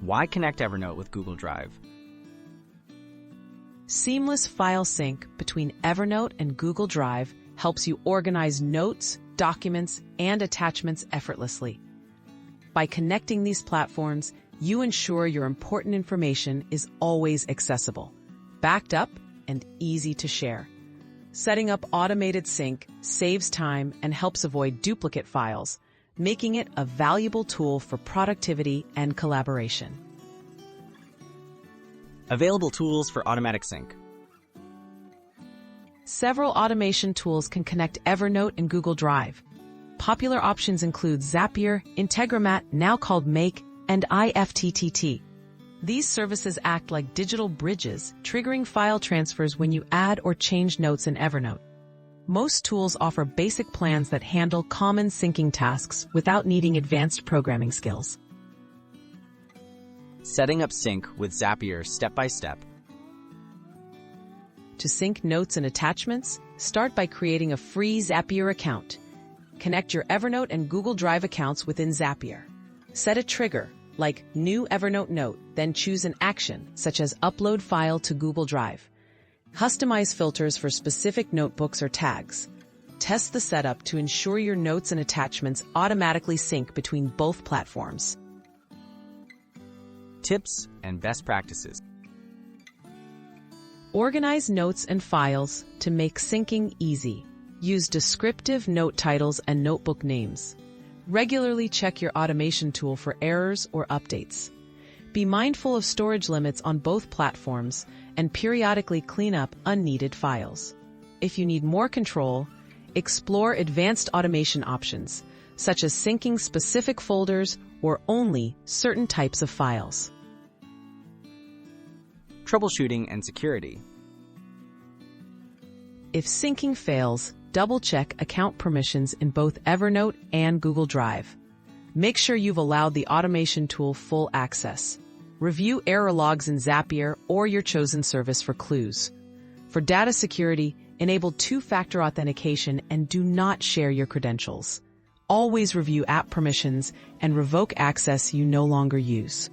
Why connect Evernote with Google Drive? Seamless file sync between Evernote and Google Drive helps you organize notes, documents, and attachments effortlessly. By connecting these platforms, you ensure your important information is always accessible, backed up, and easy to share. Setting up automated sync saves time and helps avoid duplicate files, making it a valuable tool for productivity and collaboration. Available tools for automatic sync. Several automation tools can connect Evernote and Google Drive. Popular options include Zapier, Integromat, now called Make, and IFTTT. These services act like digital bridges, triggering file transfers when you add or change notes in Evernote. Most tools offer basic plans that handle common syncing tasks without needing advanced programming skills. Setting up sync with Zapier step by step. To sync notes and attachments, start by creating a free Zapier account. Connect your Evernote and Google Drive accounts within Zapier. Set a trigger, like New Evernote Note, then choose an action, such as Upload File to Google Drive. Customize filters for specific notebooks or tags. Test the setup to ensure your notes and attachments automatically sync between both platforms. Tips and best practices. Organize notes and files to make syncing easy. Use descriptive note titles and notebook names. Regularly check your automation tool for errors or updates. Be mindful of storage limits on both platforms and periodically clean up unneeded files. If you need more control, explore advanced automation options, such as syncing specific folders or only certain types of files. Troubleshooting and security. If syncing fails, double-check account permissions in both Evernote and Google Drive. Make sure you've allowed the automation tool full access. Review error logs in Zapier or your chosen service for clues. For data security, enable two-factor authentication and do not share your credentials. Always review app permissions and revoke access you no longer use.